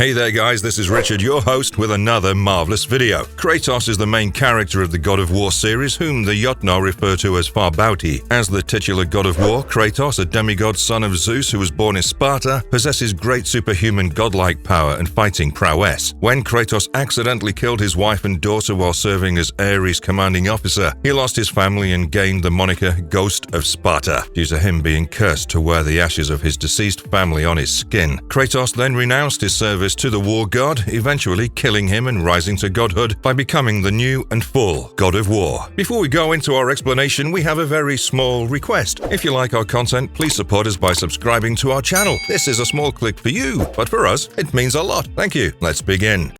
Hey there guys, this is Richard, your host, with another marvelous video. Kratos is the main character of the God of War series, whom the Jotnar refer to as Farbauti. As the titular God of War, Kratos, a demigod son of Zeus who was born in Sparta, possesses great superhuman godlike power and fighting prowess. When Kratos accidentally killed his wife and daughter while serving as Ares' commanding officer, he lost his family and gained the moniker Ghost of Sparta, due to him being cursed to wear the ashes of his deceased family on his skin. Kratos then renounced his service to the war god, eventually killing him and rising to godhood by becoming the new and full God of War. Before we go into our explanation, we have a very small request. If you like our content, please support us by subscribing to our channel. This is a small click for you, but for us, it means a lot. Thank you. Let's begin.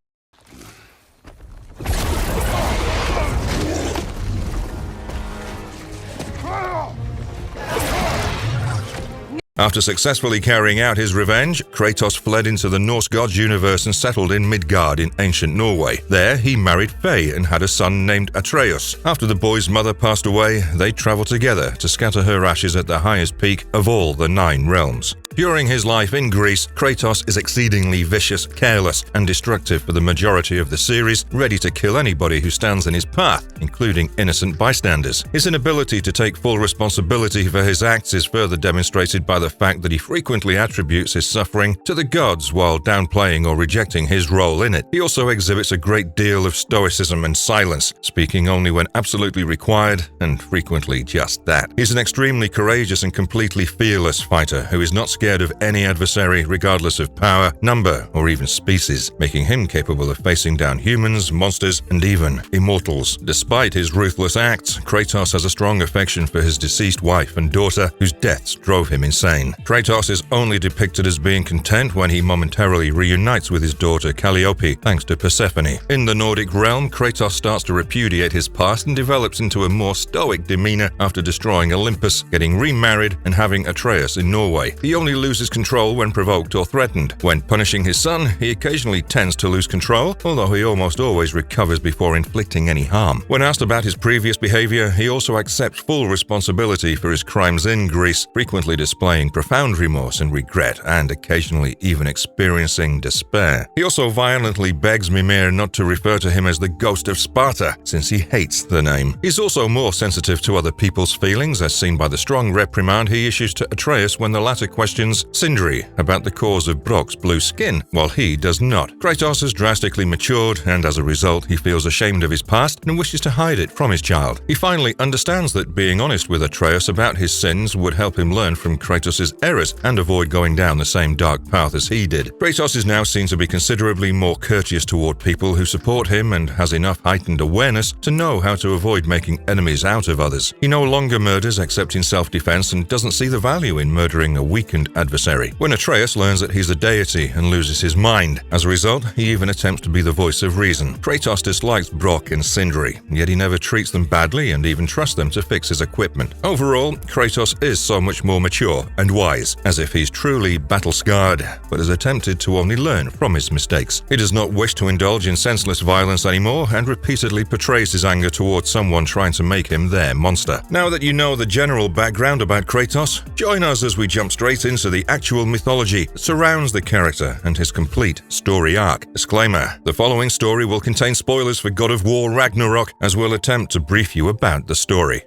After successfully carrying out his revenge, Kratos fled into the Norse gods' universe and settled in Midgard in ancient Norway. There, he married Faye and had a son named Atreus. After the boy's mother passed away, they traveled together to scatter her ashes at the highest peak of all the 9 realms. During his life in Greece, Kratos is exceedingly vicious, careless, and destructive for the majority of the series, ready to kill anybody who stands in his path, including innocent bystanders. His inability to take full responsibility for his acts is further demonstrated by the fact that he frequently attributes his suffering to the gods while downplaying or rejecting his role in it. He also exhibits a great deal of stoicism and silence, speaking only when absolutely required, and frequently just that. He's an extremely courageous and completely fearless fighter who is not scared of any adversary regardless of power, number, or even species, making him capable of facing down humans, monsters, and even immortals. Despite his ruthless acts, Kratos has a strong affection for his deceased wife and daughter, whose deaths drove him insane. Kratos is only depicted as being content when he momentarily reunites with his daughter Calliope, thanks to Persephone. In the Nordic realm, Kratos starts to repudiate his past and develops into a more stoic demeanor after destroying Olympus, getting remarried, and having Atreus in Norway. He only loses control when provoked or threatened. When punishing his son, he occasionally tends to lose control, although he almost always recovers before inflicting any harm. When asked about his previous behavior, he also accepts full responsibility for his crimes in Greece, frequently displaying profound remorse and regret, and occasionally even experiencing despair. He also violently begs Mimir not to refer to him as the Ghost of Sparta, since he hates the name. He's also more sensitive to other people's feelings, as seen by the strong reprimand he issues to Atreus when the latter questions Sindri about the cause of Brock's blue skin, while he does not. Kratos has drastically matured, and as a result, he feels ashamed of his past and wishes to hide it from his child. He finally understands that being honest with Atreus about his sins would help him learn from Kratos' errors and avoid going down the same dark path as he did. Kratos is now seen to be considerably more courteous toward people who support him and has enough heightened awareness to know how to avoid making enemies out of others. He no longer murders except in self-defense and doesn't see the value in murdering a weakened adversary. When Atreus learns that he's a deity and loses his mind, as a result, he even attempts to be the voice of reason. Kratos dislikes Brock and Sindri, yet he never treats them badly and even trusts them to fix his equipment. Overall, Kratos is so much more mature and wise, as if he's truly battle-scarred, but has attempted to only learn from his mistakes. He does not wish to indulge in senseless violence anymore and repeatedly portrays his anger towards someone trying to make him their monster. Now that you know the general background about Kratos, join us as we jump straight into the actual mythology that surrounds the character and his complete story arc. Disclaimer: the following story will contain spoilers for God of War Ragnarok, as we'll attempt to brief you about the story.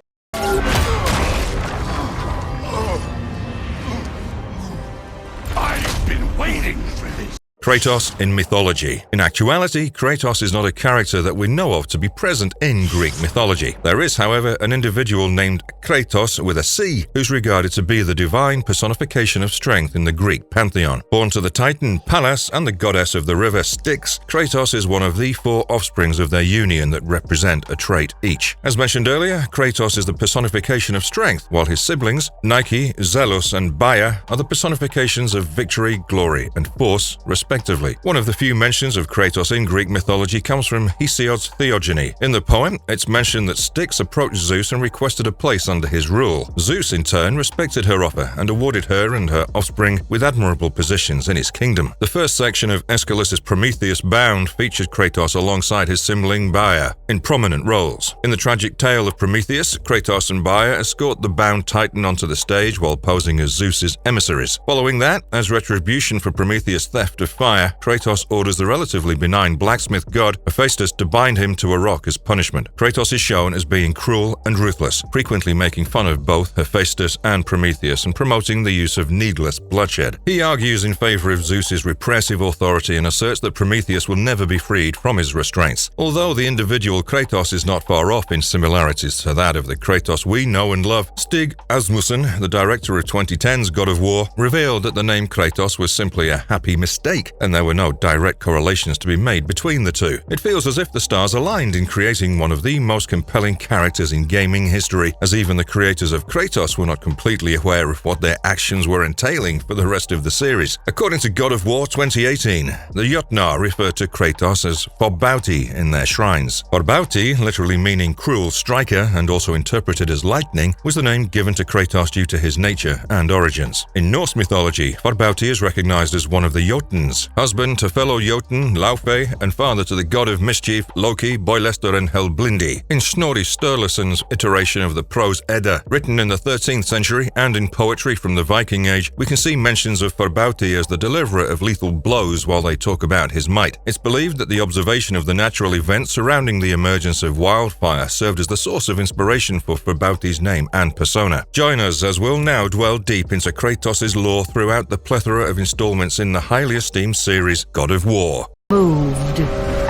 I've been waiting for this. Kratos in mythology. In actuality, Kratos is not a character that we know of to be present in Greek mythology. There is, however, an individual named Kratos with a C, who's regarded to be the divine personification of strength in the Greek pantheon. Born to the Titan Pallas and the goddess of the river Styx, Kratos is one of the 4 offsprings of their union that represent a trait each. As mentioned earlier, Kratos is the personification of strength, while his siblings, Nike, Zelos, and Baia, are the personifications of victory, glory, and force, respectively. One of the few mentions of Kratos in Greek mythology comes from Hesiod's Theogony. In the poem, it's mentioned that Styx approached Zeus and requested a place under his rule. Zeus, in turn, respected her offer and awarded her and her offspring with admirable positions in his kingdom. The first section of Aeschylus's Prometheus Bound featured Kratos alongside his sibling Baia in prominent roles. In the tragic tale of Prometheus, Kratos and Baia escort the bound Titan onto the stage while posing as Zeus's emissaries. Following that, as retribution for Prometheus' theft of fire, fire, Kratos orders the relatively benign blacksmith god Hephaestus to bind him to a rock as punishment. Kratos is shown as being cruel and ruthless, frequently making fun of both Hephaestus and Prometheus and promoting the use of needless bloodshed. He argues in favor of Zeus's repressive authority and asserts that Prometheus will never be freed from his restraints. Although the individual Kratos is not far off in similarities to that of the Kratos we know and love, Stig Asmussen, the director of 2010's God of War, revealed that the name Kratos was simply a happy mistake, and there were no direct correlations to be made between the two. It feels as if the stars aligned in creating one of the most compelling characters in gaming history, as even the creators of Kratos were not completely aware of what their actions were entailing for the rest of the series. According to God of War 2018, the Jotnar referred to Kratos as Forbauti in their shrines. Forbauti, literally meaning cruel striker and also interpreted as lightning, was the name given to Kratos due to his nature and origins. In Norse mythology, Forbauti is recognized as one of the Jotuns, husband to fellow Jotun Laufey and father to the god of mischief Loki, Boylester and Helblindi. In Snorri Sturluson's iteration of the prose Edda, written in the 13th century and in poetry from the Viking Age, we can see mentions of Forbauti as the deliverer of lethal blows while they talk about his might. It's believed that the observation of the natural events surrounding the emergence of wildfire served as the source of inspiration for Forbauti's name and persona. Join us as we'll now dwell deep into Kratos' lore throughout the plethora of installments in the highly esteemed series God of War. Moved,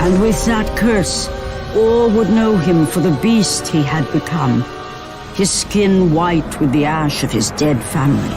and with that curse, all would know him for the beast he had become. His skin white with the ash of his dead family,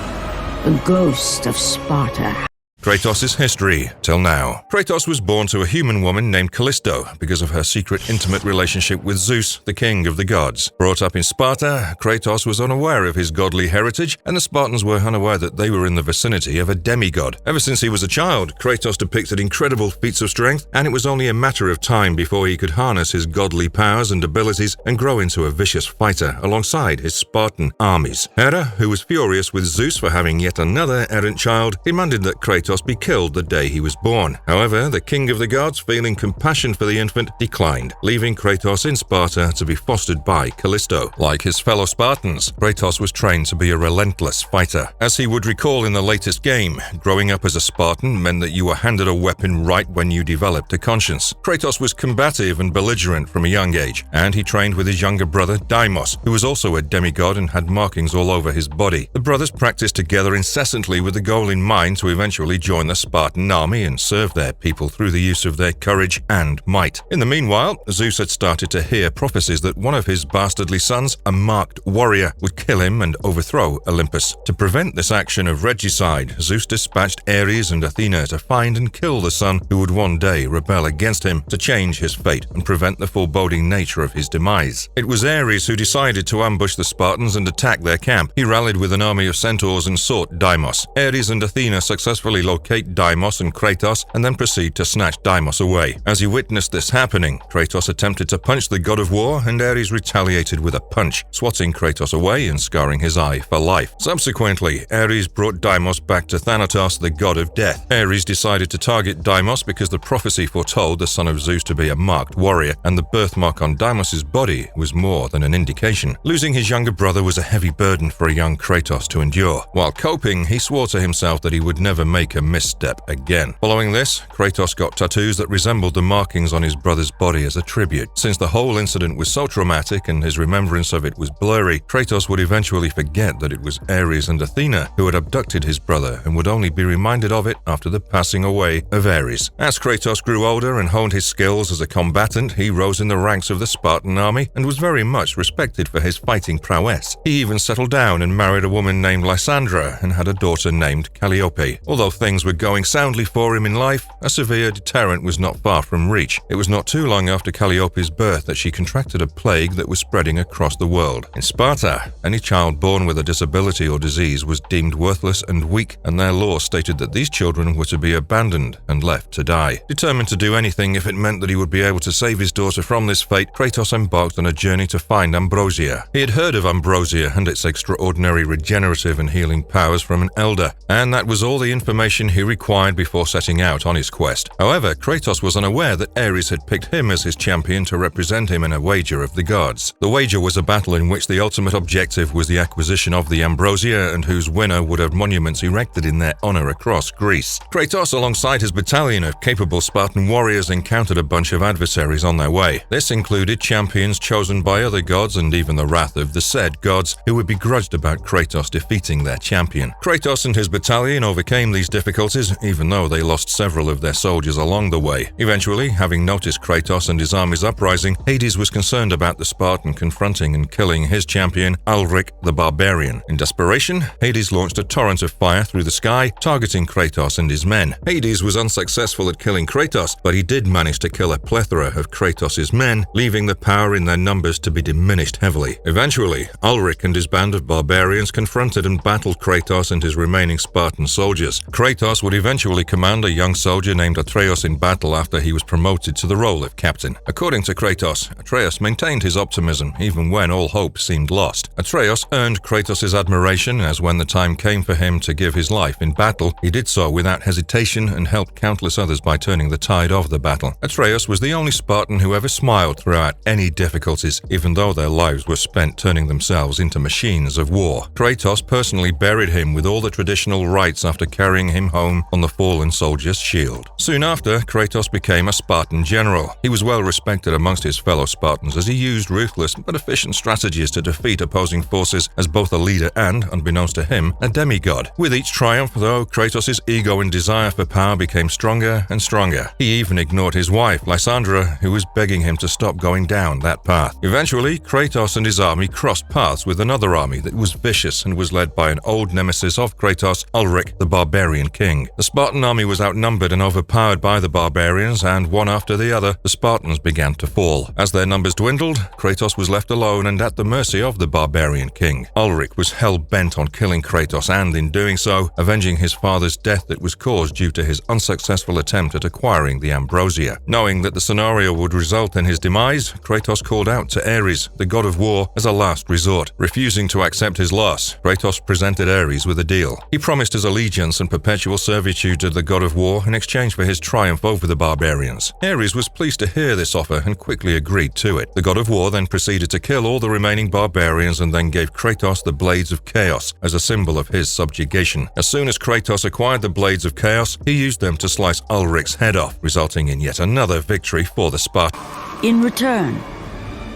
the ghost of Sparta. Kratos' history till now. Kratos was born to a human woman named Callisto because of her secret intimate relationship with Zeus, the king of the gods. Brought up in Sparta, Kratos was unaware of his godly heritage, and the Spartans were unaware that they were in the vicinity of a demigod. Ever since he was a child, Kratos depicted incredible feats of strength, and it was only a matter of time before he could harness his godly powers and abilities and grow into a vicious fighter alongside his Spartan armies. Hera, who was furious with Zeus for having yet another errant child, demanded that Kratos be killed the day he was born. However, the king of the gods, feeling compassion for the infant, declined, leaving Kratos in Sparta to be fostered by Callisto. Like his fellow Spartans, Kratos was trained to be a relentless fighter. As he would recall in the latest game, growing up as a Spartan meant that you were handed a weapon right when you developed a conscience. Kratos was combative and belligerent from a young age, and he trained with his younger brother Deimos, who was also a demigod and had markings all over his body. The brothers practiced together incessantly with the goal in mind to eventually join the Spartan army and serve their people through the use of their courage and might. In the meanwhile, Zeus had started to hear prophecies that one of his bastardly sons, a marked warrior, would kill him and overthrow Olympus. To prevent this action of regicide, Zeus dispatched Ares and Athena to find and kill the son who would one day rebel against him, to change his fate and prevent the foreboding nature of his demise. It was Ares who decided to ambush the Spartans and attack their camp. He rallied with an army of centaurs and sought Deimos. Ares and Athena successfully locate Deimos and Kratos and then proceed to snatch Deimos away. As he witnessed this happening, Kratos attempted to punch the god of war, and Ares retaliated with a punch, swatting Kratos away and scarring his eye for life. Subsequently, Ares brought Deimos back to Thanatos, the god of death. Ares decided to target Deimos because the prophecy foretold the son of Zeus to be a marked warrior, and the birthmark on Deimos' body was more than an indication. Losing his younger brother was a heavy burden for a young Kratos to endure. While coping, he swore to himself that he would never make a misstep again. Following this, Kratos got tattoos that resembled the markings on his brother's body as a tribute. Since the whole incident was so traumatic and his remembrance of it was blurry, Kratos would eventually forget that it was Ares and Athena who had abducted his brother and would only be reminded of it after the passing away of Ares. As Kratos grew older and honed his skills as a combatant, he rose in the ranks of the Spartan army and was very much respected for his fighting prowess. He even settled down and married a woman named Lysandra and had a daughter named Calliope. Although things were going soundly for him in life, a severe deterrent was not far from reach. It was not too long after Calliope's birth that she contracted a plague that was spreading across the world. In Sparta, any child born with a disability or disease was deemed worthless and weak, and their law stated that these children were to be abandoned and left to die. Determined to do anything if it meant that he would be able to save his daughter from this fate, Kratos embarked on a journey to find Ambrosia. He had heard of Ambrosia and its extraordinary regenerative and healing powers from an elder, and that was all the information information he required before setting out on his quest. However, Kratos was unaware that Ares had picked him as his champion to represent him in a wager of the gods. The wager was a battle in which the ultimate objective was the acquisition of the ambrosia and whose winner would have monuments erected in their honor across Greece. Kratos, alongside his battalion of capable Spartan warriors, encountered a bunch of adversaries on their way. This included champions chosen by other gods and even the wrath of the said gods, who were begrudged about Kratos defeating their champion. Kratos and his battalion overcame these difficulties, even though they lost several of their soldiers along the way. Eventually, having noticed Kratos and his army's uprising, Hades was concerned about the Spartan confronting and killing his champion, Ulrich the Barbarian. In desperation, Hades launched a torrent of fire through the sky, targeting Kratos and his men. Hades was unsuccessful at killing Kratos, but he did manage to kill a plethora of Kratos' men, leaving the power in their numbers to be diminished heavily. Eventually, Ulrich and his band of barbarians confronted and battled Kratos and his remaining Spartan soldiers. Kratos would eventually command a young soldier named Atreus in battle after he was promoted to the role of captain. According to Kratos, Atreus maintained his optimism even when all hope seemed lost. Atreus earned Kratos' admiration, as when the time came for him to give his life in battle, he did so without hesitation and helped countless others by turning the tide of the battle. Atreus was the only Spartan who ever smiled throughout any difficulties, even though their lives were spent turning themselves into machines of war. Kratos personally buried him with all the traditional rites after carrying him home on the fallen soldier's shield. Soon after, Kratos became a Spartan general. He was well respected amongst his fellow Spartans as he used ruthless but efficient strategies to defeat opposing forces as both a leader and, unbeknownst to him, a demigod. With each triumph, though, Kratos' ego and desire for power became stronger and stronger. He even ignored his wife, Lysandra, who was begging him to stop going down that path. Eventually, Kratos and his army crossed paths with another army that was vicious and was led by an old nemesis of Kratos, Ulrich the Barbarian King. The Spartan army was outnumbered and overpowered by the barbarians, and one after the other, the Spartans began to fall. As their numbers dwindled, Kratos was left alone and at the mercy of the Barbarian King. Ulrich was hell-bent on killing Kratos and, in doing so, avenging his father's death that was caused due to his unsuccessful attempt at acquiring the ambrosia. Knowing that the scenario would result in his demise, Kratos called out to Ares, the god of war, as a last resort. Refusing to accept his loss, Kratos presented Ares with a deal. He promised his allegiance and perpetual servitude to the god of war in exchange for his triumph over the barbarians. Ares was pleased to hear this offer and quickly agreed to it. The god of war then proceeded to kill all the remaining barbarians and then gave Kratos the Blades of Chaos as a symbol of his subjugation. As soon as Kratos acquired the Blades of Chaos, he used them to slice Ulrich's head off, resulting in yet another victory for the Spartans. In return,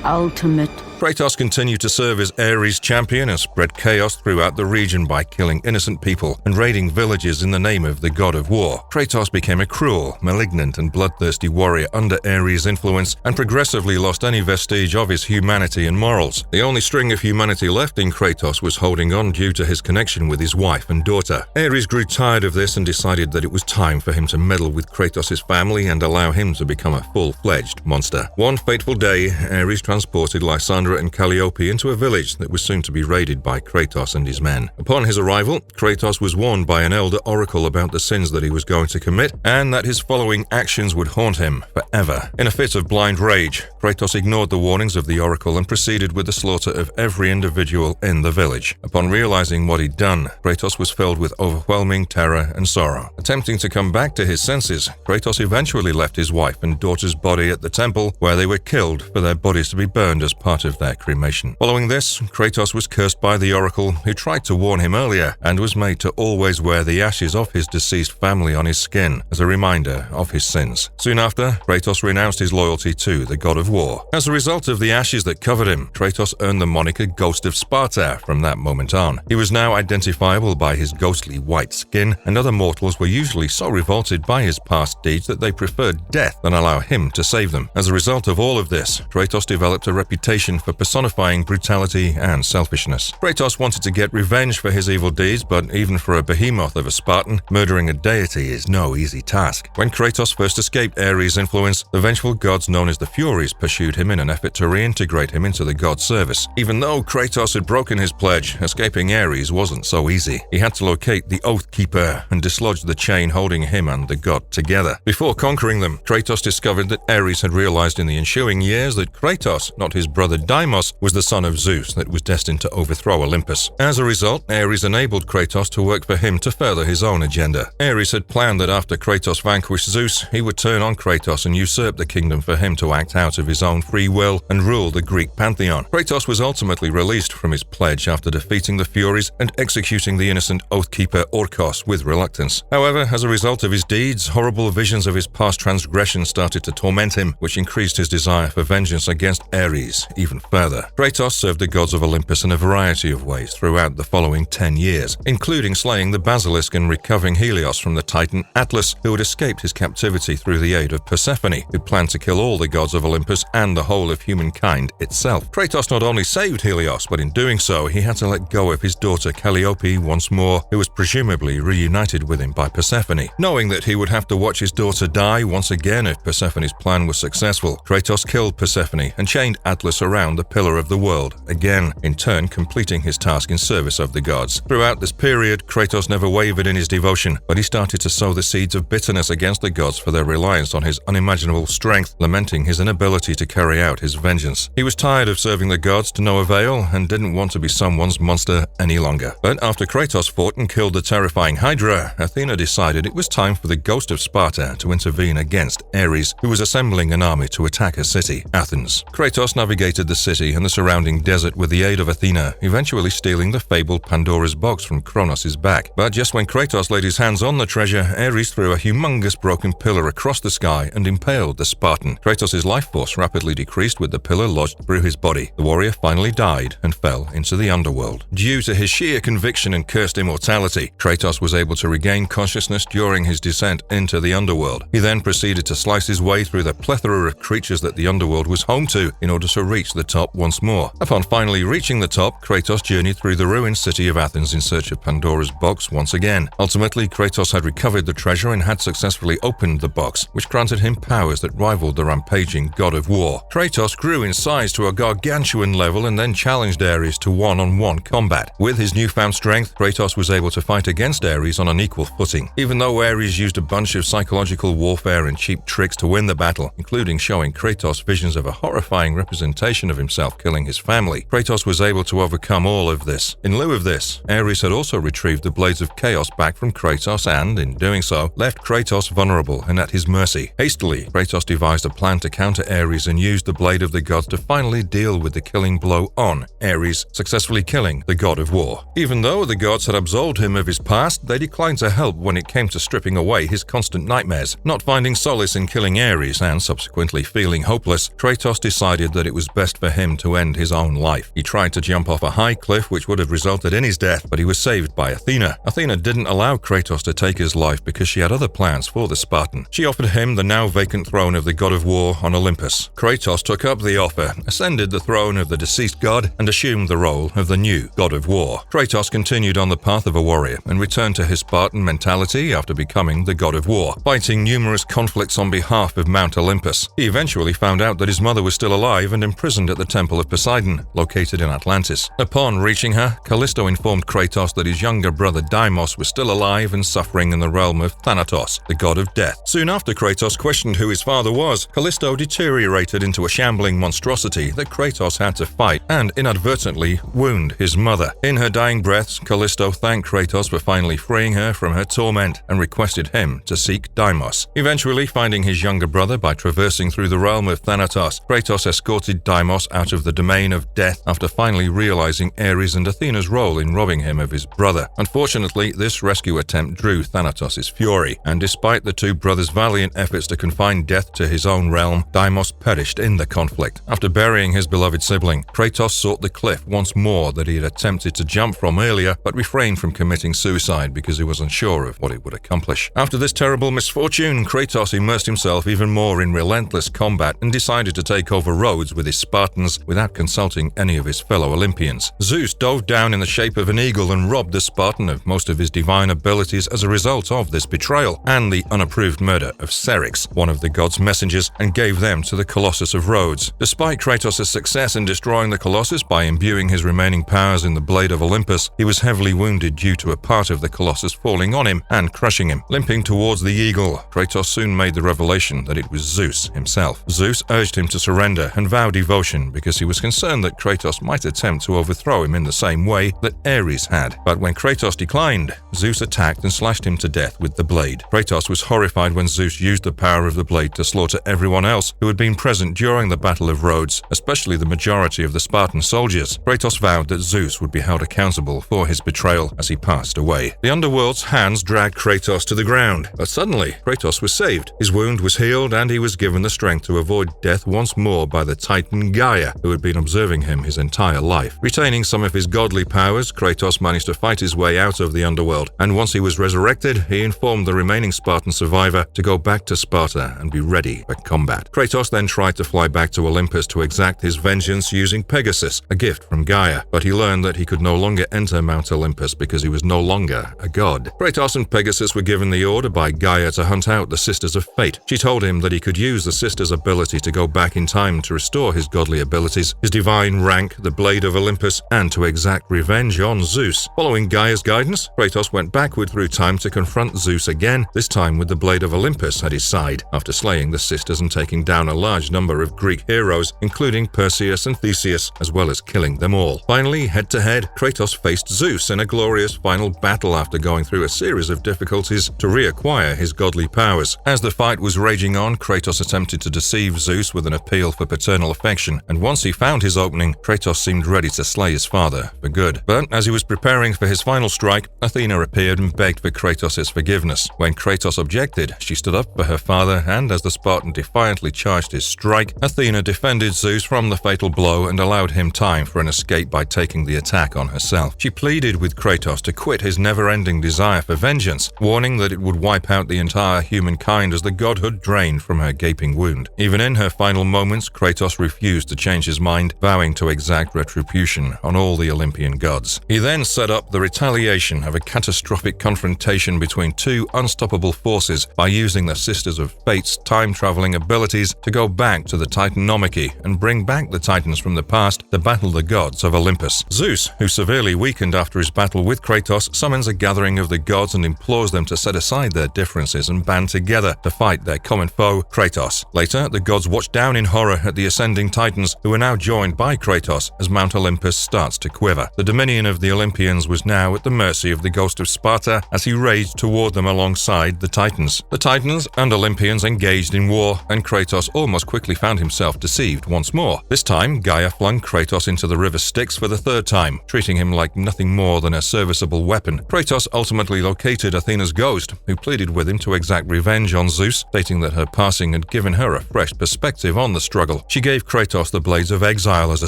ultimate. Kratos continued to serve as Ares' champion and spread chaos throughout the region by killing innocent people and raiding villages in the name of the god of war. Kratos became a cruel, malignant, and bloodthirsty warrior under Ares' influence and progressively lost any vestige of his humanity and morals. The only string of humanity left in Kratos was holding on due to his connection with his wife and daughter. Ares grew tired of this and decided that it was time for him to meddle with Kratos' family and allow him to become a full-fledged monster. One fateful day, Ares transported Lysandra and Calliope into a village that was soon to be raided by Kratos and his men. Upon his arrival, Kratos was warned by an elder oracle about the sins that he was going to commit and that his following actions would haunt him forever. In a fit of blind rage, Kratos ignored the warnings of the oracle and proceeded with the slaughter of every individual in the village. Upon realizing what he'd done, Kratos was filled with overwhelming terror and sorrow. Attempting to come back to his senses, Kratos eventually left his wife and daughter's body at the temple, where they were killed for their bodies to be burned as part of their cremation. Following this, Kratos was cursed by the oracle, who tried to warn him earlier, and was made to always wear the ashes of his deceased family on his skin as a reminder of his sins. Soon after, Kratos renounced his loyalty to the god of war. As a result of the ashes that covered him, Kratos earned the moniker Ghost of Sparta from that moment on. He was now identifiable by his ghostly white skin, and other mortals were usually so revolted by his past deeds that they preferred death than allow him to save them. As a result of all of this, Kratos developed a reputation for personifying brutality and selfishness. Kratos wanted to get revenge for his evil deeds, but even for a behemoth of a Spartan, murdering a deity is no easy task. When Kratos first escaped Ares' influence, the vengeful gods known as the Furies pursued him in an effort to reintegrate him into the god's service. Even though Kratos had broken his pledge, escaping Ares wasn't so easy. He had to locate the Oath Keeper and dislodge the chain holding him and the god together. Before conquering them, Kratos discovered that Ares had realized in the ensuing years that Kratos, not his brother Deimos was the son of Zeus that was destined to overthrow Olympus. As a result, Ares enabled Kratos to work for him to further his own agenda. Ares had planned that after Kratos vanquished Zeus, he would turn on Kratos and usurp the kingdom for him to act out of his own free will and rule the Greek pantheon. Kratos was ultimately released from his pledge after defeating the Furies and executing the innocent oathkeeper Orcos with reluctance. However, as a result of his deeds, horrible visions of his past transgressions started to torment him, which increased his desire for vengeance against Ares even further. Kratos served the gods of Olympus in a variety of ways throughout the following 10 years, including slaying the basilisk and recovering Helios from the titan Atlas, who had escaped his captivity through the aid of Persephone, who planned to kill all the gods of Olympus and the whole of humankind itself. Kratos not only saved Helios, but in doing so, he had to let go of his daughter Calliope once more, who was presumably reunited with him by Persephone. Knowing that he would have to watch his daughter die once again if Persephone's plan was successful, Kratos killed Persephone and chained Atlas around the Pillar of the World, again, in turn completing his task in service of the gods. Throughout this period, Kratos never wavered in his devotion, but he started to sow the seeds of bitterness against the gods for their reliance on his unimaginable strength, lamenting his inability to carry out his vengeance. He was tired of serving the gods to no avail and didn't want to be someone's monster any longer. But after Kratos fought and killed the terrifying Hydra, Athena decided it was time for the ghost of Sparta to intervene against Ares, who was assembling an army to attack her city, Athens. Kratos navigated the city and the surrounding desert with the aid of Athena, eventually stealing the fabled Pandora's box from Kronos' back. But just when Kratos laid his hands on the treasure, Ares threw a humongous broken pillar across the sky and impaled the Spartan. Kratos' life force rapidly decreased with the pillar lodged through his body. The warrior finally died and fell into the underworld. Due to his sheer conviction and cursed immortality, Kratos was able to regain consciousness during his descent into the underworld. He then proceeded to slice his way through the plethora of creatures that the underworld was home to in order to reach the top once more. Upon finally reaching the top, Kratos journeyed through the ruined city of Athens in search of Pandora's box once again. Ultimately, Kratos had recovered the treasure and had successfully opened the box, which granted him powers that rivaled the rampaging god of war. Kratos grew in size to a gargantuan level and then challenged Ares to one-on-one combat. With his newfound strength, Kratos was able to fight against Ares on an equal footing. Even though Ares used a bunch of psychological warfare and cheap tricks to win the battle, including showing Kratos visions of a horrifying representation of himself killing his family, Kratos was able to overcome all of this. In lieu of this, Ares had also retrieved the Blades of Chaos back from Kratos and, in doing so, left Kratos vulnerable and at his mercy. Hastily, Kratos devised a plan to counter Ares and used the Blade of the Gods to finally deal with the killing blow on Ares, successfully killing the god of war. Even though the gods had absolved him of his past, they declined to help when it came to stripping away his constant nightmares. Not finding solace in killing Ares and subsequently feeling hopeless, Kratos decided that it was best for him to end his own life. He tried to jump off a high cliff which would have resulted in his death, but he was saved by Athena. Athena didn't allow Kratos to take his life because she had other plans for the Spartan. She offered him the now vacant throne of the god of war on Olympus. Kratos took up the offer, ascended the throne of the deceased god, and assumed the role of the new god of war. Kratos continued on the path of a warrior and returned to his Spartan mentality after becoming the god of war, fighting numerous conflicts on behalf of Mount Olympus. He eventually found out that his mother was still alive and imprisoned at the Temple of Poseidon, located in Atlantis. Upon reaching her, Callisto informed Kratos that his younger brother Deimos was still alive and suffering in the realm of Thanatos, the god of death. Soon after Kratos questioned who his father was, Callisto deteriorated into a shambling monstrosity that Kratos had to fight and inadvertently wound his mother. In her dying breaths, Callisto thanked Kratos for finally freeing her from her torment and requested him to seek Deimos. Eventually finding his younger brother by traversing through the realm of Thanatos, Kratos escorted Deimos out of the domain of death after finally realizing Ares and Athena's role in robbing him of his brother. Unfortunately, this rescue attempt drew Thanatos' fury, and despite the two brothers' valiant efforts to confine death to his own realm, Deimos perished in the conflict. After burying his beloved sibling, Kratos sought the cliff once more that he had attempted to jump from earlier, but refrained from committing suicide because he was unsure of what it would accomplish. After this terrible misfortune, Kratos immersed himself even more in relentless combat and decided to take over Rhodes with his Spartans without consulting any of his fellow Olympians. Zeus dove down in the shape of an eagle and robbed the Spartan of most of his divine abilities as a result of this betrayal and the unapproved murder of Syrinx, one of the gods' messengers, and gave them to the Colossus of Rhodes. Despite Kratos' success in destroying the Colossus by imbuing his remaining powers in the Blade of Olympus, he was heavily wounded due to a part of the Colossus falling on him and crushing him. Limping towards the eagle, Kratos soon made the revelation that it was Zeus himself. Zeus urged him to surrender and vow devotion retribution because he was concerned that Kratos might attempt to overthrow him in the same way that Ares had. But when Kratos declined, Zeus attacked and slashed him to death with the blade. Kratos was horrified when Zeus used the power of the blade to slaughter everyone else who had been present during the Battle of Rhodes, especially the majority of the Spartan soldiers. Kratos vowed that Zeus would be held accountable for his betrayal as he passed away. The underworld's hands dragged Kratos to the ground, but suddenly Kratos was saved. His wound was healed and he was given the strength to avoid death once more by the Titan Gaia, who had been observing him his entire life. Retaining some of his godly powers, Kratos managed to fight his way out of the underworld, and once he was resurrected, he informed the remaining Spartan survivor to go back to Sparta and be ready for combat. Kratos then tried to fly back to Olympus to exact his vengeance using Pegasus, a gift from Gaia, but he learned that he could no longer enter Mount Olympus because he was no longer a god. Kratos and Pegasus were given the order by Gaia to hunt out the Sisters of Fate. She told him that he could use the Sisters' ability to go back in time to restore his godly abilities, his divine rank, the Blade of Olympus, and to exact revenge on Zeus. Following Gaia's guidance, Kratos went backward through time to confront Zeus again, this time with the Blade of Olympus at his side. After slaying the sisters and taking down a large number of Greek heroes, including Perseus and Theseus, as well as killing them all. Finally, head-to-head, Kratos faced Zeus in a glorious final battle after going through a series of difficulties to reacquire his godly powers. As the fight was raging on, Kratos attempted to deceive Zeus with an appeal for paternal affection, and once he found his opening, Kratos seemed ready to slay his father for good. But as he was preparing for his final strike, Athena appeared and begged for Kratos' forgiveness. When Kratos objected, she stood up for her father, and as the Spartan defiantly charged his strike, Athena defended Zeus from the fatal blow and allowed him time for an escape by taking the attack on herself. She pleaded with Kratos to quit his never-ending desire for vengeance, warning that it would wipe out the entire humankind as the godhood drained from her gaping wound. Even in her final moments, Kratos refused to change his mind, vowing to exact retribution on all the Olympian gods. He then set up the retaliation of a catastrophic confrontation between two unstoppable forces by using the Sisters of Fate's time-traveling abilities to go back to the Titanomachy and bring back the Titans from the past to battle the gods of Olympus. Zeus, who severely weakened after his battle with Kratos, summons a gathering of the gods and implores them to set aside their differences and band together to fight their common foe, Kratos. Later, the gods watch down in horror at the ascending Titans, who are now joined by Kratos as Mount Olympus starts to quiver. The dominion of the Olympians was now at the mercy of the ghost of Sparta as he raged toward them alongside the Titans. The Titans and Olympians engaged in war, and Kratos almost quickly found himself deceived once more. This time, Gaia flung Kratos into the river Styx for the third time, treating him like nothing more than a serviceable weapon. Kratos ultimately located Athena's ghost, who pleaded with him to exact revenge on Zeus, stating that her passing had given her a fresh perspective on the struggle. She gave Kratos the Blades of Exile as a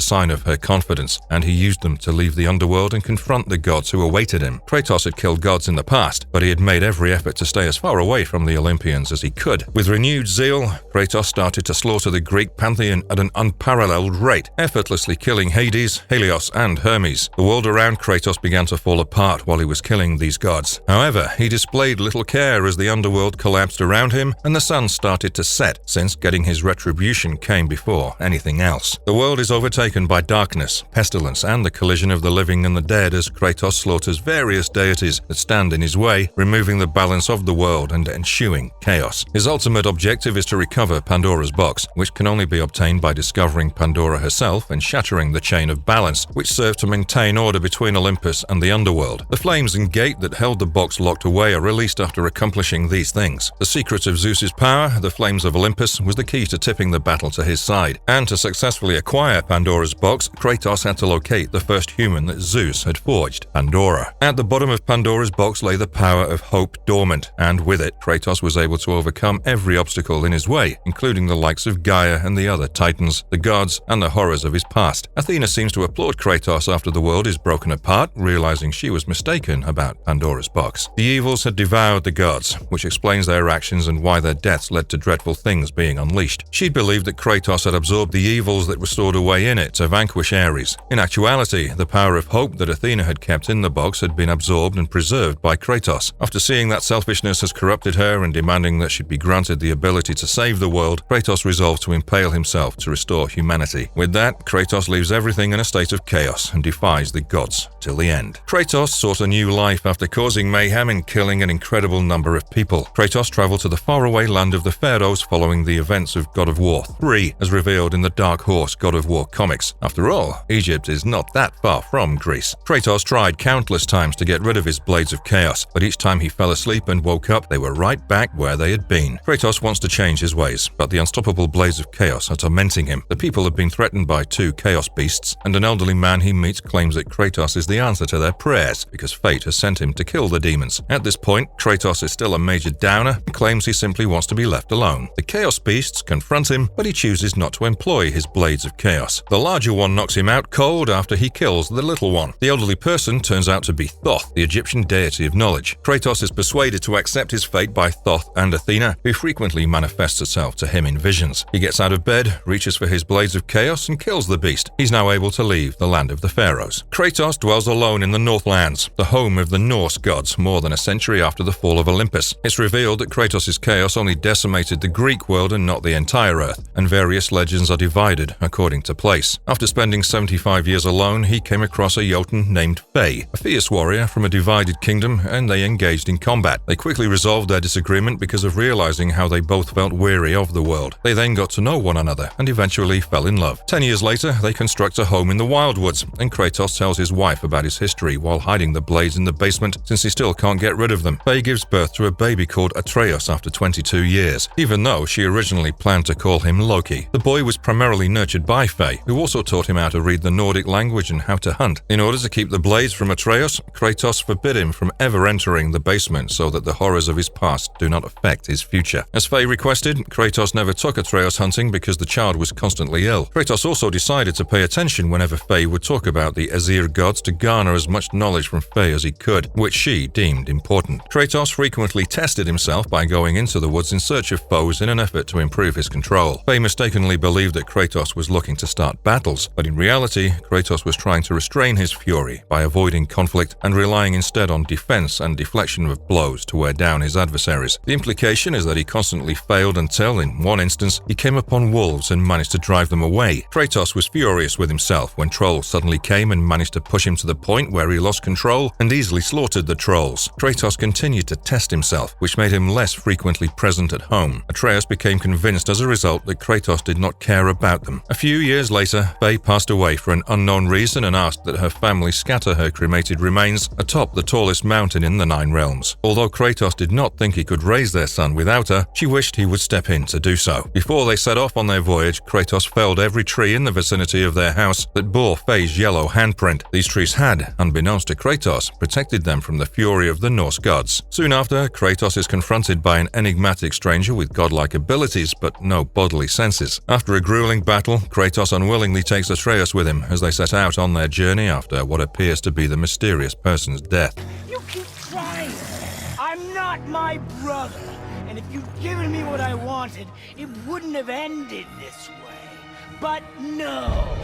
sign of her confidence, and he used them to leave the underworld and confront the gods who awaited him. Kratos had killed gods in the past, but he had made every effort to stay as far away from the Olympians as he could. With renewed zeal, Kratos started to slaughter the Greek pantheon at an unparalleled rate, effortlessly killing Hades, Helios, and Hermes. The world around Kratos began to fall apart while he was killing these gods. However, he displayed little care as the underworld collapsed around him and the sun started to set, since getting his retribution came before anything else. The world is overtaken by darkness, pestilence, and the collision of the living and the dead as Kratos slaughters various deities that stand in his way, removing the balance of the world and ensuing chaos. His ultimate objective is to recover Pandora's box, which can only be obtained by discovering Pandora herself and shattering the chain of balance, which served to maintain order between Olympus and the underworld. The flames and gate that held the box locked away are released after accomplishing these things. The secret of Zeus's power, the flames of Olympus, was the key to tipping the battle to his side. And to successfully acquire Pandora's box, Kratos had to locate the first human that Zeus had forged, Pandora. At the bottom of Pandora's box lay the power of hope dormant, and with it, Kratos was able to overcome every obstacle in his way, including the likes of Gaia and the other Titans, the gods, and the horrors of his past. Athena seems to applaud Kratos after the world is broken apart, realizing she was mistaken about Pandora's box. The evils had devoured the gods, which explains their actions and why their deaths led to dreadful things being unleashed. She'd believed that Kratos had absorbed the evils that were stored away in it to vanquish Ares. In actuality, the power of hope that Athena had kept in the box had been absorbed and preserved by Kratos. After seeing that selfishness has corrupted her and demanding that she'd be granted the ability to save the world, Kratos resolved to impale himself to restore humanity. With that, Kratos leaves everything in a state of chaos and defies the gods till the end. Kratos sought a new life after causing mayhem and killing an incredible number of people. Kratos traveled to the faraway land of the pharaohs following the events of God of War 3, as revealed in the Dark Horse God of War comics. After all, Egypt is not that far from Greece. Kratos tried countless times to get rid of his Blades of Chaos, but each time he fell asleep and woke up, they were right back where they had been. Kratos wants to change his ways, but the unstoppable Blades of Chaos are tormenting him. The people have been threatened by 2 Chaos beasts, and an elderly man he meets claims that Kratos is the answer to their prayers, because fate has sent him to kill the demons. At this point, Kratos is still a major downer and claims he simply wants to be left alone. The Chaos beasts confront him, but he chooses not to employ his Blades of Chaos. The larger one knocks him out cold after he kills the little one. The elderly person turns out to be Thoth, the Egyptian deity of knowledge. Kratos is persuaded to accept his fate by Thoth and Athena, who frequently manifests herself to him in visions. He gets out of bed, reaches for his Blades of Chaos, and kills the beast. He's now able to leave the land of the pharaohs. Kratos dwells alone in the Northlands, the home of the Norse gods, more than a century after the fall of Olympus. It's revealed that Kratos' chaos only decimated the Greek world and not the entire Earth, and various legends are divided according to place. After spending 75 years alone, he came across a Jotun named Faye, a fierce warrior from a divided kingdom, and they engaged in combat. They quickly resolved their disagreement because of realizing how they both felt weary of the world. They then got to know one another and eventually fell in love. 10 years later, they construct a home in the wildwoods, and Kratos tells his wife about his history while hiding the blades in the basement since he still can't get rid of them. Faye gives birth to a baby called Atreus after 22 years, even though she originally planned to call him Loki. The boy was primarily nurtured by Faye, who also taught him how to read the Nordic language and how to hunt. In order to keep the blades from Atreus, Kratos forbid him from ever entering the basement so that the horrors of his past do not affect his future. As Faye requested, Kratos never took Atreus hunting because the child was constantly ill. Kratos also decided to pay attention whenever Faye would talk about the Aesir gods to garner as much knowledge from Faye as he could, which she deemed important. Kratos frequently tested himself by going into the woods in search of foes in an effort to improve his control. Faye mistakenly believed that Kratos was looking to start battles, but in reality, Kratos was trying to restrain his fury by avoiding conflict and relying instead on defense and deflection of blows to wear down his adversaries. The implication is that he constantly failed until, in one instance, he came upon wolves and managed to drive them away. Kratos was furious with himself when trolls suddenly came and managed to push him to the point where he lost control and easily slaughtered the trolls. Kratos continued to test himself, which made him less frequently present at home. Atreus became convinced as a result that Kratos did not care about them. A few years later, Faye passed away for an unknown reason and asked that her family scatter her cremated remains atop the tallest mountain in the 9 realms. Although Kratos did not think he could raise their son without her, she wished he would step in to do so. Before they set off on their voyage, Kratos felled every tree in the vicinity of their house that bore Faye's yellow handprint. These trees had, unbeknownst to Kratos, protected them from the fury of the Norse gods. Soon after, Kratos is confronted by an enigmatic stranger with godlike abilities but no bodily senses. After a grueling battle, Kratos unwillingly takes Atreus with him as they set out on their journey after what appears to be the mysterious person's death. You keep trying. I'm not my brother. And if you'd given me what I wanted, it wouldn't have ended this way. But no.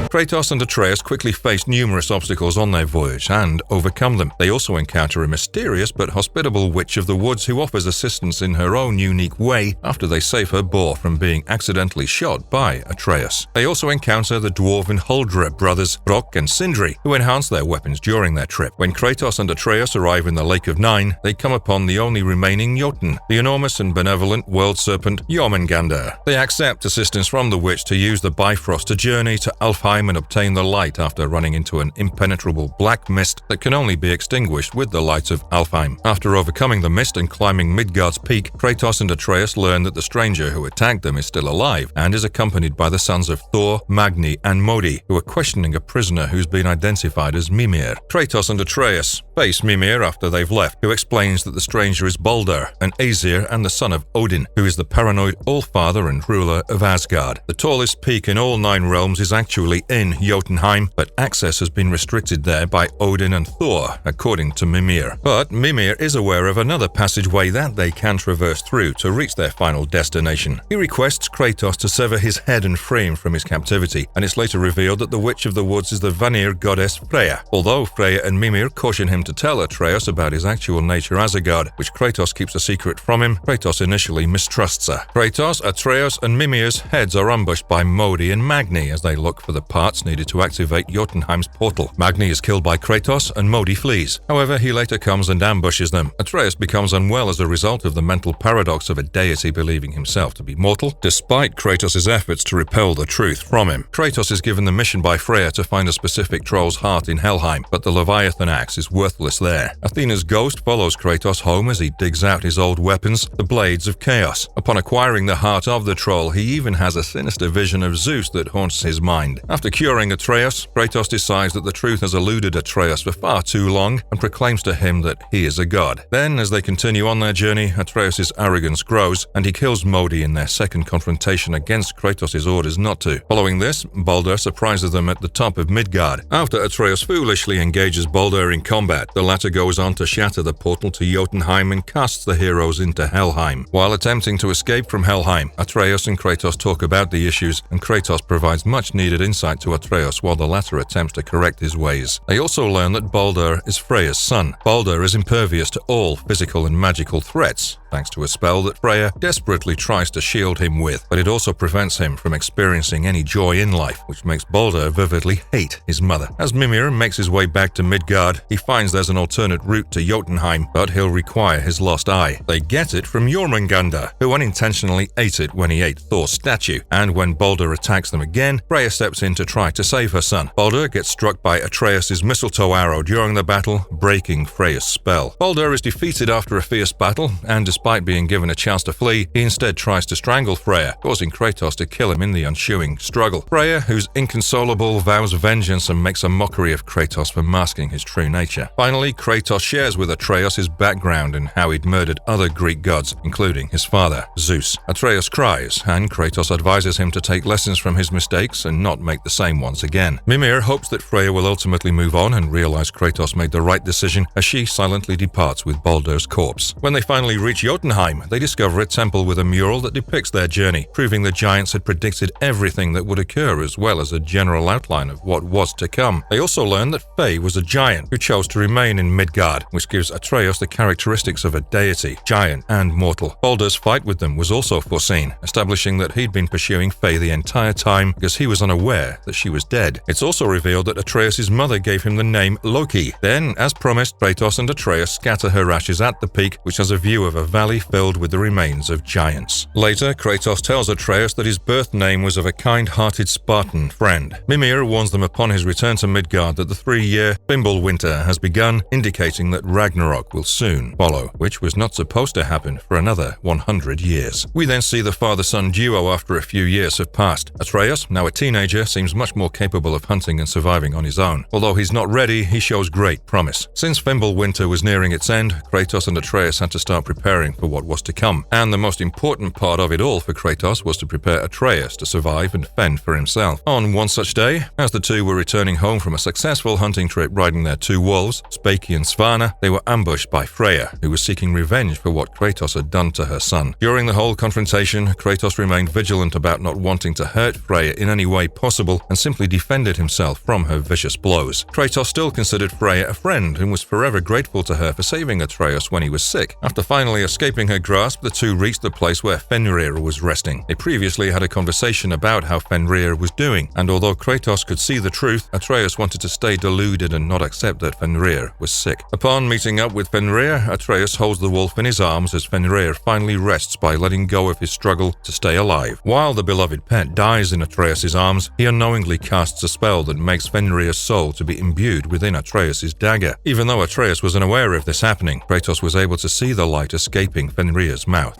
Kratos and Atreus quickly face numerous obstacles on their voyage and overcome them. They also encounter a mysterious but hospitable witch of the woods who offers assistance in her own unique way after they save her boar from being accidentally shot by Atreus. They also encounter the dwarven Huldra brothers Brok and Sindri, who enhance their weapons during their trip. When Kratos and Atreus arrive in the Lake of Nine, they come upon the only remaining Jotun, the enormous and benevolent world serpent Jormungandr. They accept assistance from the witch to use the Bifrost to journey to Alfheim and obtain the light after running into an impenetrable black mist that can only be extinguished with the light of Alfheim. After overcoming the mist and climbing Midgard's peak, Kratos and Atreus learn that the stranger who attacked them is still alive and is accompanied by the sons of Thor, Magni, and Modi, who are questioning a prisoner who's been identified as Mimir. Kratos and Atreus face Mimir after they've left, who explains that the stranger is Baldur, an Aesir and the son of Odin, who is the paranoid All-Father and ruler of Asgard. The tallest peak in all 9 realms is actually in Jotunheim, but access has been restricted there by Odin and Thor, according to Mimir. But Mimir is aware of another passageway that they can traverse through to reach their final destination. He requests Kratos to sever his head and free him from his captivity, and it's later revealed that the Witch of the Woods is the Vanir goddess Freya. Although Freya and Mimir caution him to tell Atreus about his actual nature as a god, which Kratos keeps a secret from him, Kratos initially mistrusts her. Kratos, Atreus, and Mimir's heads are ambushed by Modi and Magni as they look for the path parts needed to activate Jotunheim's portal. Magni is killed by Kratos and Modi flees. However, he later comes and ambushes them. Atreus becomes unwell as a result of the mental paradox of a deity believing himself to be mortal, despite Kratos' efforts to repel the truth from him. Kratos is given the mission by Freya to find a specific troll's heart in Helheim, but the Leviathan axe is worthless there. Athena's ghost follows Kratos home as he digs out his old weapons, the Blades of Chaos. Upon acquiring the heart of the troll, he even has a sinister vision of Zeus that haunts his mind. After curing Atreus, Kratos decides that the truth has eluded Atreus for far too long and proclaims to him that he is a god. Then, as they continue on their journey, Atreus' arrogance grows and he kills Modi in their second confrontation against Kratos' orders not to. Following this, Baldur surprises them at the top of Midgard. After Atreus foolishly engages Baldur in combat, the latter goes on to shatter the portal to Jotunheim and casts the heroes into Helheim. While attempting to escape from Helheim, Atreus and Kratos talk about the issues, and Kratos provides much-needed insight to Atreus while the latter attempts to correct his ways. They also learn that Baldur is Freya's son. Baldur is impervious to all physical and magical threats, thanks to a spell that Freya desperately tries to shield him with, but it also prevents him from experiencing any joy in life, which makes Baldur vividly hate his mother. As Mimir makes his way back to Midgard, he finds there's an alternate route to Jotunheim, but he'll require his lost eye. They get it from Jormungandr, who unintentionally ate it when he ate Thor's statue, and when Baldur attacks them again, Freya steps in to try to save her son. Baldur gets struck by Atreus' mistletoe arrow during the battle, breaking Freya's spell. Baldur is defeated after a fierce battle, and despite being given a chance to flee, he instead tries to strangle Freya, causing Kratos to kill him in the ensuing struggle. Freya, who's inconsolable, vows vengeance and makes a mockery of Kratos for masking his true nature. Finally, Kratos shares with Atreus his background and how he'd murdered other Greek gods, including his father, Zeus. Atreus cries, and Kratos advises him to take lessons from his mistakes and not make the same ones again. Mimir hopes that Freya will ultimately move on and realize Kratos made the right decision as she silently departs with Baldur's corpse. When they finally reach Jotunheim, they discover a temple with a mural that depicts their journey, proving the giants had predicted everything that would occur as well as a general outline of what was to come. They also learn that Faye was a giant who chose to remain in Midgard, which gives Atreus the characteristics of a deity, giant and mortal. Baldur's fight with them was also foreseen, establishing that he'd been pursuing Faye the entire time because he was unaware that she was dead. It's also revealed that Atreus' mother gave him the name Loki. Then, as promised, Kratos and Atreus scatter her ashes at the peak, which has a view of a valley filled with the remains of giants. Later, Kratos tells Atreus that his birth name was of a kind-hearted Spartan friend. Mimir warns them upon his return to Midgard that the 3-year Fimbulwinter has begun, indicating that Ragnarok will soon follow, which was not supposed to happen for another 100 years. We then see the father-son duo after a few years have passed. Atreus, now a teenager, seems much more capable of hunting and surviving on his own. Although he's not ready, he shows great promise. Since Fimbulwinter was nearing its end, Kratos and Atreus had to start preparing for what was to come. And the most important part of it all for Kratos was to prepare Atreus to survive and fend for himself. On one such day, as the two were returning home from a successful hunting trip riding their 2 wolves, Spaki and Svanna, they were ambushed by Freya, who was seeking revenge for what Kratos had done to her son. During the whole confrontation, Kratos remained vigilant about not wanting to hurt Freya in any way possible and simply defended himself from her vicious blows. Kratos still considered Freya a friend and was forever grateful to her for saving Atreus when he was sick. After finally escaping her grasp, the two reached the place where Fenrir was resting. They previously had a conversation about how Fenrir was doing, and although Kratos could see the truth, Atreus wanted to stay deluded and not accept that Fenrir was sick. Upon meeting up with Fenrir, Atreus holds the wolf in his arms as Fenrir finally rests by letting go of his struggle to stay alive. While the beloved pet dies in Atreus' arms, he unknowingly casts a spell that makes Fenrir's soul to be imbued within Atreus' dagger. Even though Atreus was unaware of this happening, Kratos was able to see the light escaping Fenrir's mouth.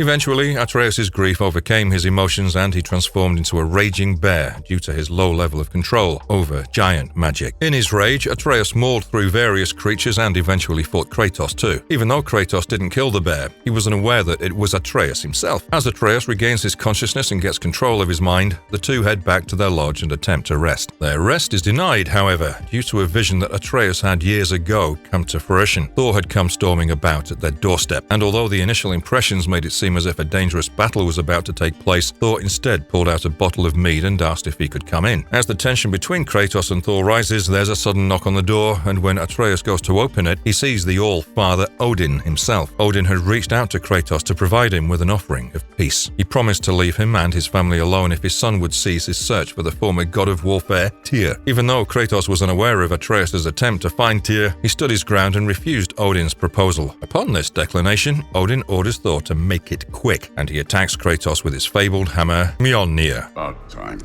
Eventually, Atreus' grief overcame his emotions and he transformed into a raging bear due to his low level of control over giant magic. In his rage, Atreus mauled through various creatures and eventually fought Kratos too. Even though Kratos didn't kill the bear, he was unaware that it was Atreus himself. As Atreus regains his consciousness and gets control of his mind, the two head back to their lodge and attempt to rest. Their rest is denied, however, due to a vision that Atreus had years ago come to fruition. Thor had come storming about at their doorstep, and although the initial impressions made it seem seem as if a dangerous battle was about to take place, Thor instead pulled out a bottle of mead and asked if he could come in. As the tension between Kratos and Thor rises, there's a sudden knock on the door, and when Atreus goes to open it, he sees the All-Father Odin himself. Odin had reached out to Kratos to provide him with an offering of peace. He promised to leave him and his family alone if his son would cease his search for the former god of warfare, Tyr. Even though Kratos was unaware of Atreus' attempt to find Tyr, he stood his ground and refused Odin's proposal. Upon this declination, Odin orders Thor to make it quick, and he attacks Kratos with his fabled hammer, Mjolnir. About time.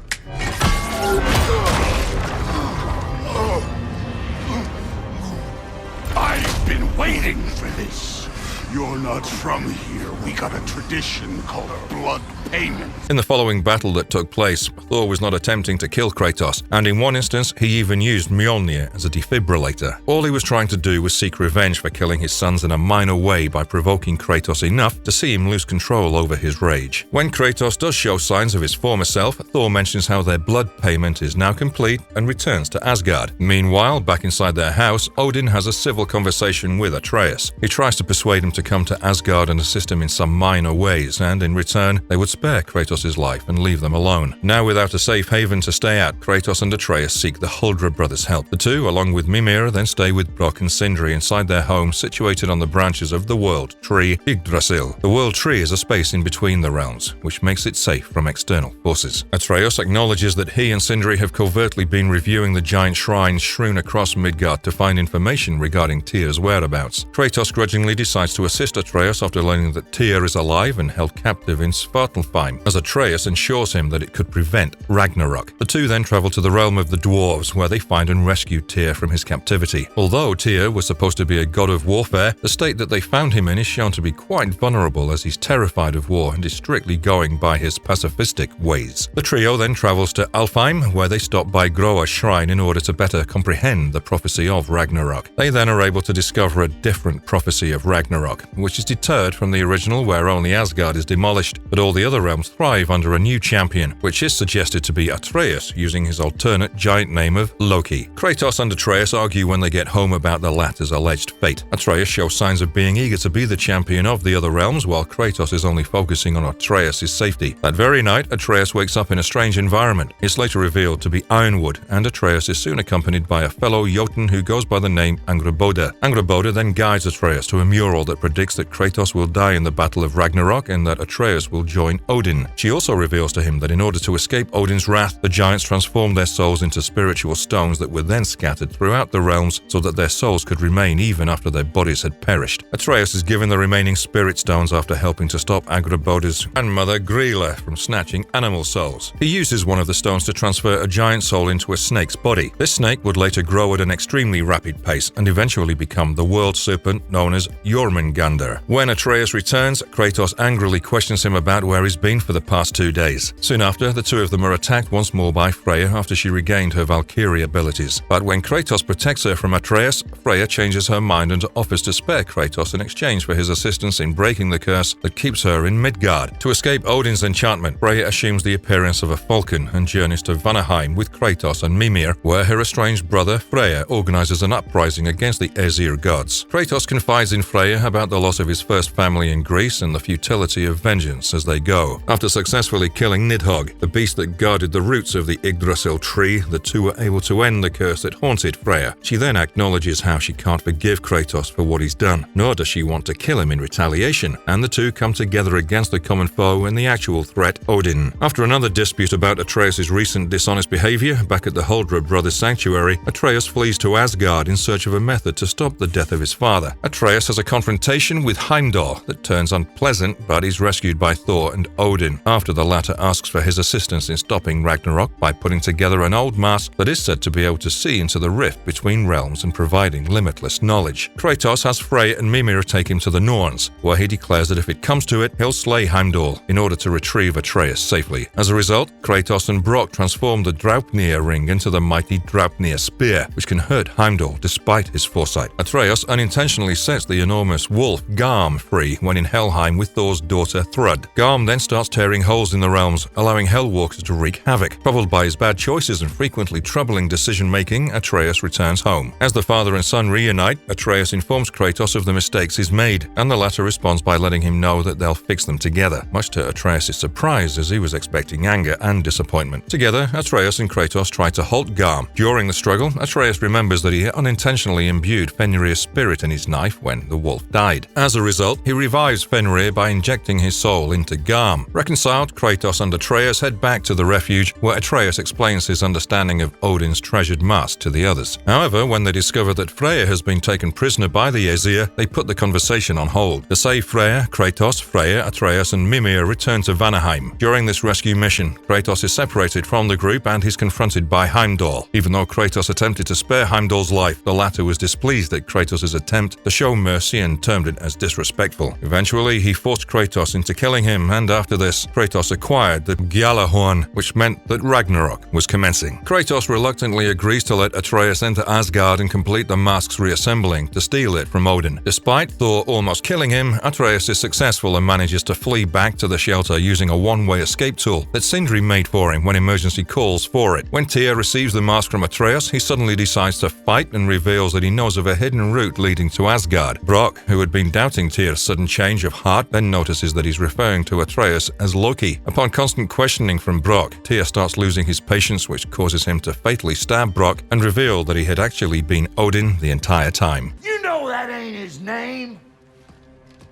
I've been waiting for this. You're not from here. We got a tradition called blood payment. In the following battle that took place, Thor was not attempting to kill Kratos, and in one instance, he even used Mjolnir as a defibrillator. All he was trying to do was seek revenge for killing his sons in a minor way by provoking Kratos enough to see him lose control over his rage. When Kratos does show signs of his former self, Thor mentions how their blood payment is now complete and returns to Asgard. Meanwhile, back inside their house, Odin has a civil conversation with Atreus. He tries to persuade him to come to Asgard and assist him in some minor ways, and in return, they would spare Kratos' life and leave them alone. Now without a safe haven to stay at, Kratos and Atreus seek the Huldra brothers' help. The two, along with Mimir, then stay with Brok and Sindri inside their home situated on the branches of the World Tree, Yggdrasil. The World Tree is a space in between the realms, which makes it safe from external forces. Atreus acknowledges that he and Sindri have covertly been reviewing the giant shrines strewn across Midgard to find information regarding Tyr's whereabouts. Kratos grudgingly decides to assist Atreus after learning that Tyr is alive and held captive in Svartalfheim, as Atreus ensures him that it could prevent Ragnarok. The two then travel to the realm of the dwarves, where they find and rescue Tyr from his captivity. Although Tyr was supposed to be a god of warfare, the state that they found him in is shown to be quite vulnerable, as he's terrified of war and is strictly going by his pacifistic ways. The trio then travels to Alfheim, where they stop by Groa's shrine in order to better comprehend the prophecy of Ragnarok. They then are able to discover a different prophecy of Ragnarok, which is deterred from the original, where only Asgard is demolished, but all the other realms thrive under a new champion, which is suggested to be Atreus, using his alternate giant name of Loki. Kratos and Atreus argue when they get home about the latter's alleged fate. Atreus shows signs of being eager to be the champion of the other realms, while Kratos is only focusing on Atreus' safety. That very night, Atreus wakes up in a strange environment. It's later revealed to be Ironwood, and Atreus is soon accompanied by a fellow Jotun who goes by the name Angrboda. Angrboda then guides Atreus to a mural that predicts that Kratos will die in the Battle of Ragnarok and that Atreus will join Odin. She also reveals to him that in order to escape Odin's wrath, the giants transformed their souls into spiritual stones that were then scattered throughout the realms so that their souls could remain even after their bodies had perished. Atreus is given the remaining spirit stones after helping to stop Angrboda's grandmother Grilla from snatching animal souls. He uses one of the stones to transfer a giant soul into a snake's body. This snake would later grow at an extremely rapid pace and eventually become the world serpent known as Jormungandr. When Atreus returns, Kratos angrily questions him about where he's been for the past 2 days. Soon after, the two of them are attacked once more by Freya after she regained her Valkyrie abilities. But when Kratos protects her from Atreus, Freya changes her mind and offers to spare Kratos in exchange for his assistance in breaking the curse that keeps her in Midgard. To escape Odin's enchantment, Freya assumes the appearance of a falcon and journeys to Vanaheim with Kratos and Mimir, where her estranged brother Freya organizes an uprising against the Aesir gods. Kratos confides in Freya about the loss of his first family in Greece and the futility of vengeance as they go. After successfully killing Nidhogg, the beast that guarded the roots of the Yggdrasil tree, the two were able to end the curse that haunted Freya. She then acknowledges how she can't forgive Kratos for what he's done, nor does she want to kill him in retaliation, and the two come together against the common foe and the actual threat, Odin. After another dispute about Atreus' recent dishonest behavior back at the Huldra brothers' sanctuary, Atreus flees to Asgard in search of a method to stop the death of his father. Atreus has a confrontation with Heimdall that turns unpleasant, but is rescued by Thor and Odin after the latter asks for his assistance in stopping Ragnarok by putting together an old mask that is said to be able to see into the rift between realms and providing limitless knowledge. Kratos has Freyr and Mimir take him to the Norns, where he declares that if it comes to it, he'll slay Heimdall in order to retrieve Atreus safely. As a result, Kratos and Brok transform the Draupnir ring into the mighty Draupnir spear, which can hurt Heimdall despite his foresight. Atreus unintentionally sets the enormous war wolf Garm free when in Helheim with Thor's daughter Thrud. Garm then starts tearing holes in the realms, allowing Hellwalkers to wreak havoc. Troubled by his bad choices and frequently troubling decision-making, Atreus returns home. As the father and son reunite, Atreus informs Kratos of the mistakes he's made, and the latter responds by letting him know that they'll fix them together, much to Atreus' surprise as he was expecting anger and disappointment. Together, Atreus and Kratos try to halt Garm. During the struggle, Atreus remembers that he unintentionally imbued Fenrir's spirit in his knife when the wolf died. As a result, he revives Fenrir by injecting his soul into Garm. Reconciled, Kratos and Atreus head back to the refuge, where Atreus explains his understanding of Odin's treasured mask to the others. However, when they discover that Freyr has been taken prisoner by the Aesir, they put the conversation on hold. To save Freyr, Kratos, Freyr, Atreus, and Mimir return to Vanaheim. During this rescue mission, Kratos is separated from the group and is confronted by Heimdall. Even though Kratos attempted to spare Heimdall's life, the latter was displeased at Kratos' attempt to show mercy and termed it as disrespectful. Eventually, he forced Kratos into killing him, and after this, Kratos acquired the Gjallarhorn, which meant that Ragnarok was commencing. Kratos reluctantly agrees to let Atreus enter Asgard and complete the mask's reassembling to steal it from Odin. Despite Thor almost killing him, Atreus is successful and manages to flee back to the shelter using a one-way escape tool that Sindri made for him when emergency calls for it. When Tyr receives the mask from Atreus, he suddenly decides to fight and reveals that he knows of a hidden route leading to Asgard. Brock, who had been doubting Tyr's sudden change of heart, then notices that he's referring to Atreus as Loki. Upon constant questioning from Brock, Tyr starts losing his patience, which causes him to fatally stab Brock and reveal that he had actually been Odin the entire time. You know that ain't his name.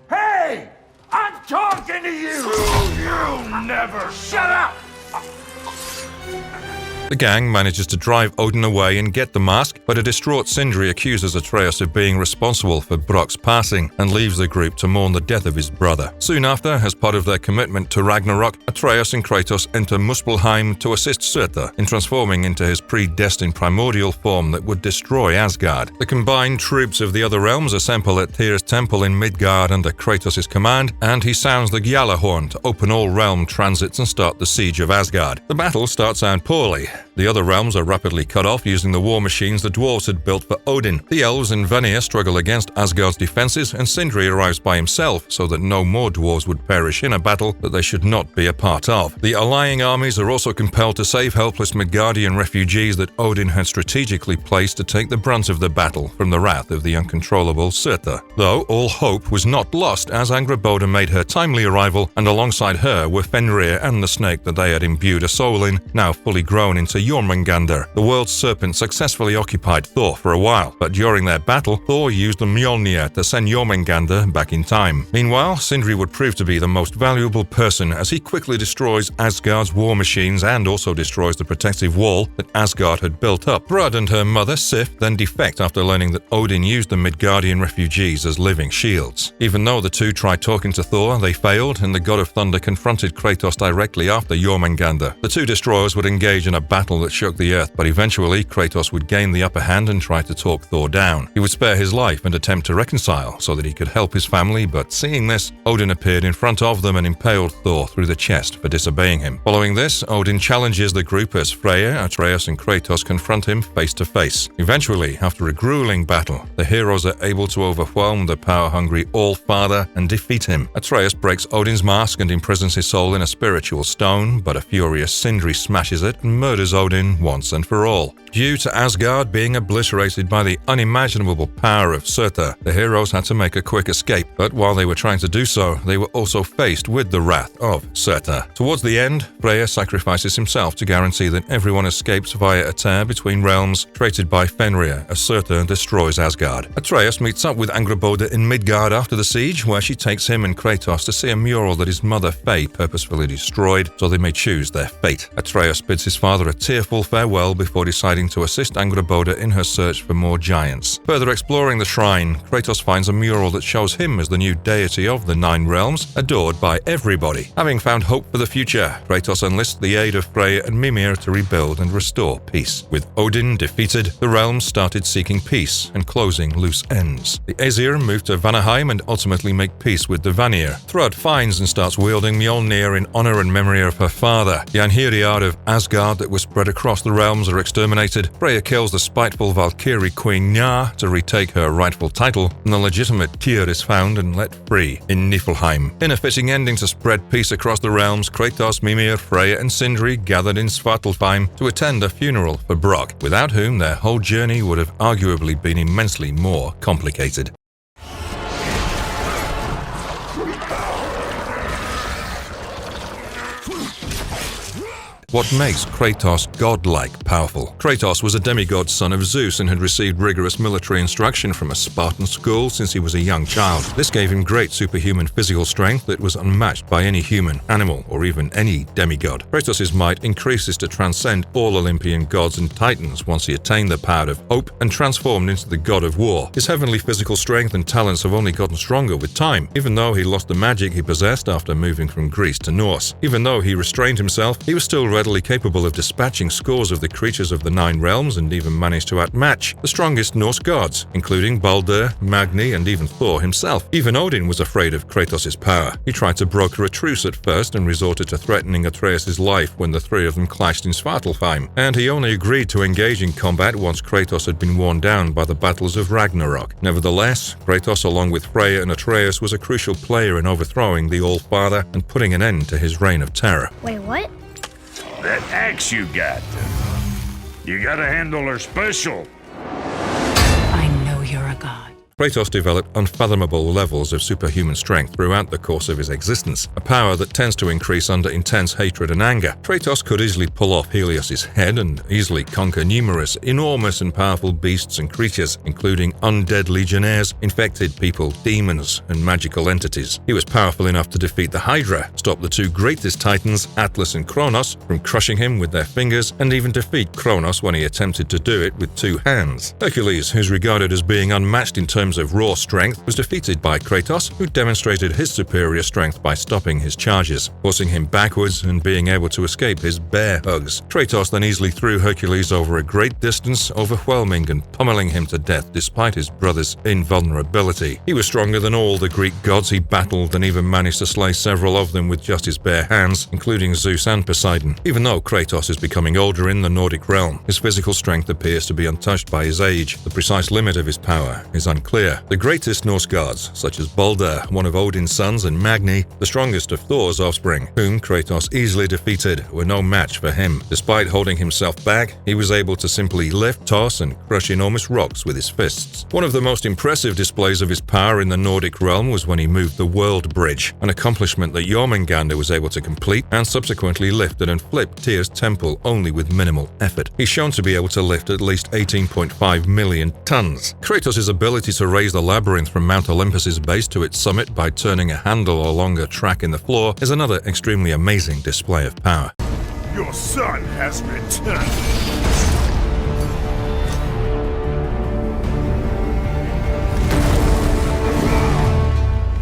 Hey! I'm talking to you! You never shut up! The gang manages to drive Odin away and get the mask, but a distraught Sindri accuses Atreus of being responsible for Brock's passing and leaves the group to mourn the death of his brother. Soon after, as part of their commitment to Ragnarok, Atreus and Kratos enter Muspelheim to assist Surtur in transforming into his predestined primordial form that would destroy Asgard. The combined troops of the other realms assemble at Tyr's temple in Midgard under Kratos' command, and he sounds the Gjallarhorn to open all realm transits and start the siege of Asgard. The battle starts out poorly. The other realms are rapidly cut off using the war machines the dwarves had built for Odin. The elves and Vanir struggle against Asgard's defenses, and Sindri arrives by himself so that no more dwarves would perish in a battle that they should not be a part of. The allying armies are also compelled to save helpless Midgardian refugees that Odin had strategically placed to take the brunt of the battle from the wrath of the uncontrollable Surtur. Though all hope was not lost, as Angrboda made her timely arrival, and alongside her were Fenrir and the snake that they had imbued a soul in, now fully grown into Jormungandr. The world's serpent successfully occupied Thor for a while, but during their battle, Thor used the Mjolnir to send Jormungandr back in time. Meanwhile, Sindri would prove to be the most valuable person as he quickly destroys Asgard's war machines and also destroys the protective wall that Asgard had built up. Thrud and her mother Sif then defect after learning that Odin used the Midgardian refugees as living shields. Even though the two tried talking to Thor, they failed, and the god of thunder confronted Kratos directly after Jormungandr. The two destroyers would engage in a battle that shook the earth, but eventually Kratos would gain the upper hand and try to talk Thor down. He would spare his life and attempt to reconcile so that he could help his family, but seeing this, Odin appeared in front of them and impaled Thor through the chest for disobeying him. Following this, Odin challenges the group as Freyr, Atreus, and Kratos confront him face to face. Eventually, after a grueling battle, the heroes are able to overwhelm the power-hungry All-Father and defeat him. Atreus breaks Odin's mask and imprisons his soul in a spiritual stone, but a furious Sindri smashes it and murders Odin once and for all. Due to Asgard being obliterated by the unimaginable power of Surtur, the heroes had to make a quick escape, but while they were trying to do so, they were also faced with the wrath of Surtur. Towards the end, Freyr sacrifices himself to guarantee that everyone escapes via a tear between realms created by Fenrir as Surtur destroys Asgard. Atreus meets up with Angrboda in Midgard after the siege, where she takes him and Kratos to see a mural that his mother Faye purposefully destroyed so they may choose their fate. Atreus bids his father a tearful farewell before deciding to assist Angrboda in her search for more giants. Further exploring the shrine, Kratos finds a mural that shows him as the new deity of the Nine Realms, adored by everybody. Having found hope for the future, Kratos enlists the aid of Freyr and Mimir to rebuild and restore peace. With Odin defeated, the realms started seeking peace and closing loose ends. The Aesir moved to Vanaheim and ultimately make peace with the Vanir. Thrud finds and starts wielding Mjolnir in honor and memory of her father, the Einherjar of Asgard that was foes spread across the realms are exterminated, Freya kills the spiteful Valkyrie queen Njá to retake her rightful title, and the legitimate Tyr is found and let free in Niflheim. In a fitting ending to spread peace across the realms, Kratos, Mimir, Freya and Sindri gathered in Svartalfheim to attend a funeral for Brok, without whom their whole journey would have arguably been immensely more complicated. What makes Kratos godlike powerful? Kratos was a demigod son of Zeus and had received rigorous military instruction from a Spartan school since he was a young child. This gave him great superhuman physical strength that was unmatched by any human, animal, or even any demigod. Kratos' might increases to transcend all Olympian gods and titans once he attained the power of hope and transformed into the god of war. His heavenly physical strength and talents have only gotten stronger with time, even though he lost the magic he possessed after moving from Greece to Norse. Even though he restrained himself, he was still readily capable of dispatching scores of the creatures of the Nine Realms and even managed to outmatch the strongest Norse gods, including Baldur, Magni, and even Thor himself. Even Odin was afraid of Kratos' power. He tried to broker a truce at first and resorted to threatening Atreus' life when the three of them clashed in Svartalfheim, and he only agreed to engage in combat once Kratos had been worn down by the battles of Ragnarok. Nevertheless, Kratos, along with Freya and Atreus, was a crucial player in overthrowing the All-Father and putting an end to his reign of terror. Wait, what? That axe you got, you gotta handle her special. I know you're a god. Kratos developed unfathomable levels of superhuman strength throughout the course of his existence, a power that tends to increase under intense hatred and anger. Kratos could easily pull off Helios' head and easily conquer numerous, enormous and powerful beasts and creatures, including undead legionnaires, infected people, demons, and magical entities. He was powerful enough to defeat the Hydra, stop the two greatest titans, Atlas and Kronos, from crushing him with their fingers, and even defeat Kronos when he attempted to do it with two hands. Hercules, who's regarded as being unmatched in terms of raw strength, was defeated by Kratos, who demonstrated his superior strength by stopping his charges, forcing him backwards and being able to escape his bear hugs. Kratos then easily threw Hercules over a great distance, overwhelming and pummeling him to death despite his brother's invulnerability. He was stronger than all the Greek gods he battled and even managed to slay several of them with just his bare hands, including Zeus and Poseidon. Even though Kratos is becoming older in the Nordic realm, his physical strength appears to be untouched by his age. The precise limit of his power is unclear. The greatest Norse gods, such as Baldur, one of Odin's sons, and Magni, the strongest of Thor's offspring, whom Kratos easily defeated, were no match for him. Despite holding himself back, he was able to simply lift, toss, and crush enormous rocks with his fists. One of the most impressive displays of his power in the Nordic realm was when he moved the World Bridge, an accomplishment that Jormungandr was able to complete and subsequently lifted and flipped Tyr's temple only with minimal effort. He's shown to be able to lift at least 18.5 million tons. Kratos' ability to raise the labyrinth from Mount Olympus's base to its summit by turning a handle along a track in the floor is another extremely amazing display of power. Your son has returned.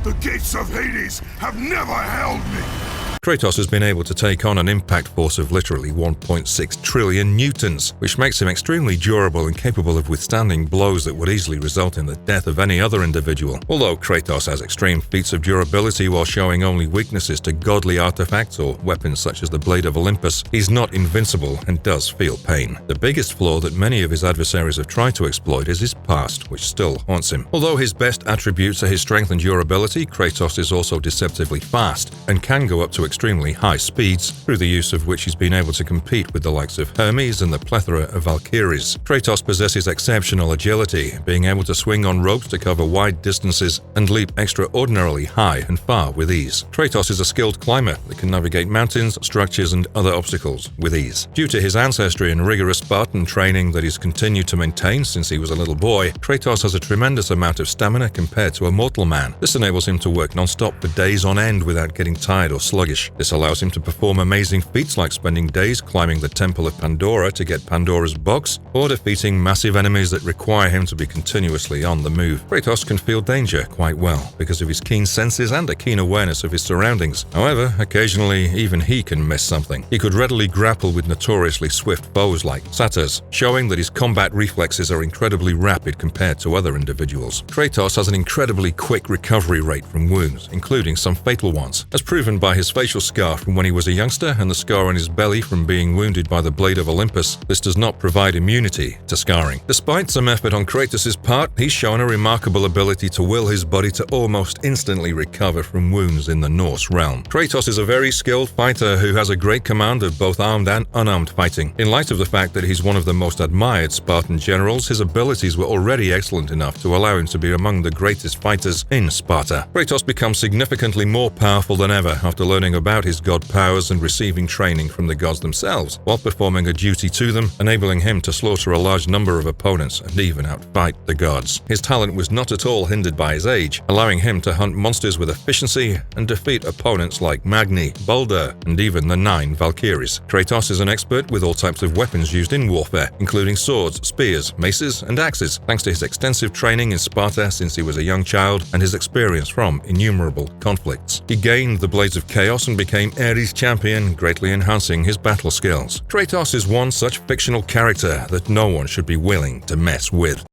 The gates of Hades have never held me. Kratos has been able to take on an impact force of literally 1.6 trillion newtons, which makes him extremely durable and capable of withstanding blows that would easily result in the death of any other individual. Although Kratos has extreme feats of durability while showing only weaknesses to godly artifacts or weapons such as the Blade of Olympus, he's not invincible and does feel pain. The biggest flaw that many of his adversaries have tried to exploit is his past, which still haunts him. Although his best attributes are his strength and durability, Kratos is also deceptively fast and can go up to extremely high speeds, through the use of which he's been able to compete with the likes of Hermes and the plethora of Valkyries. Kratos possesses exceptional agility, being able to swing on ropes to cover wide distances and leap extraordinarily high and far with ease. Kratos is a skilled climber that can navigate mountains, structures, and other obstacles with ease. Due to his ancestry and rigorous Spartan training that he's continued to maintain since he was a little boy, Kratos has a tremendous amount of stamina compared to a mortal man. This enables him to work non-stop for days on end without getting tired or sluggish. This allows him to perform amazing feats like spending days climbing the Temple of Pandora to get Pandora's box, or defeating massive enemies that require him to be continuously on the move. Kratos can feel danger quite well because of his keen senses and a keen awareness of his surroundings. However, occasionally even he can miss something. He could readily grapple with notoriously swift foes like satyrs, showing that his combat reflexes are incredibly rapid compared to other individuals. Kratos has an incredibly quick recovery rate from wounds, including some fatal ones, as proven by his facial facial scar from when he was a youngster and the scar on his belly from being wounded by the blade of Olympus, this does not provide immunity to scarring. Despite some effort on Kratos' part, he's shown a remarkable ability to will his body to almost instantly recover from wounds in the Norse realm. Kratos is a very skilled fighter who has a great command of both armed and unarmed fighting. In light of the fact that he's one of the most admired Spartan generals, his abilities were already excellent enough to allow him to be among the greatest fighters in Sparta. Kratos becomes significantly more powerful than ever after learning about his god powers and receiving training from the gods themselves, while performing a duty to them, enabling him to slaughter a large number of opponents and even outfight the gods. His talent was not at all hindered by his age, allowing him to hunt monsters with efficiency and defeat opponents like Magni, Balder, and even the 9 Valkyries. Kratos is an expert with all types of weapons used in warfare, including swords, spears, maces, and axes, thanks to his extensive training in Sparta since he was a young child and his experience from innumerable conflicts. He gained the Blades of Chaos and became Ares' champion, greatly enhancing his battle skills. Kratos is one such fictional character that no one should be willing to mess with.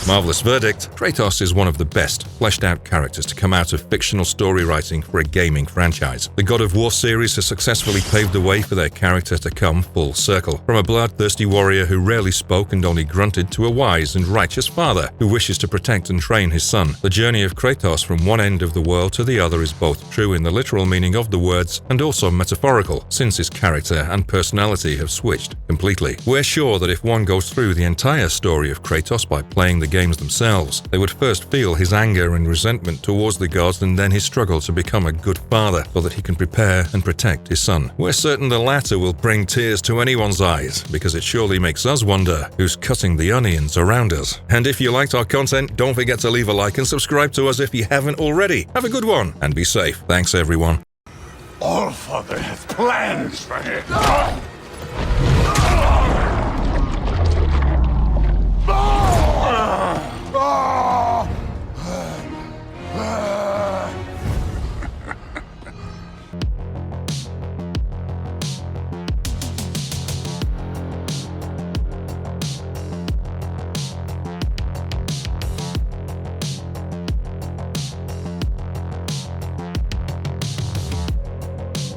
Marvelous verdict: Kratos is one of the best fleshed-out characters to come out of fictional story writing for a gaming franchise. The God of War series has successfully paved the way for their character to come full circle. From a bloodthirsty warrior who rarely spoke and only grunted to a wise and righteous father who wishes to protect and train his son, the journey of Kratos from one end of the world to the other is both true in the literal meaning of the words and also metaphorical, since his character and personality have switched completely. We're sure that if one goes through the entire story of Kratos by playing the games themselves, they would first feel his anger and resentment towards the gods and then his struggle to become a good father so that he can prepare and protect his son. We're certain the latter will bring tears to anyone's eyes, because it surely makes us wonder who's cutting the onions around us. And if you liked our content, don't forget to leave a like and subscribe to us if you haven't already. Have a good one and be safe. Thanks everyone. All Father has plans for him.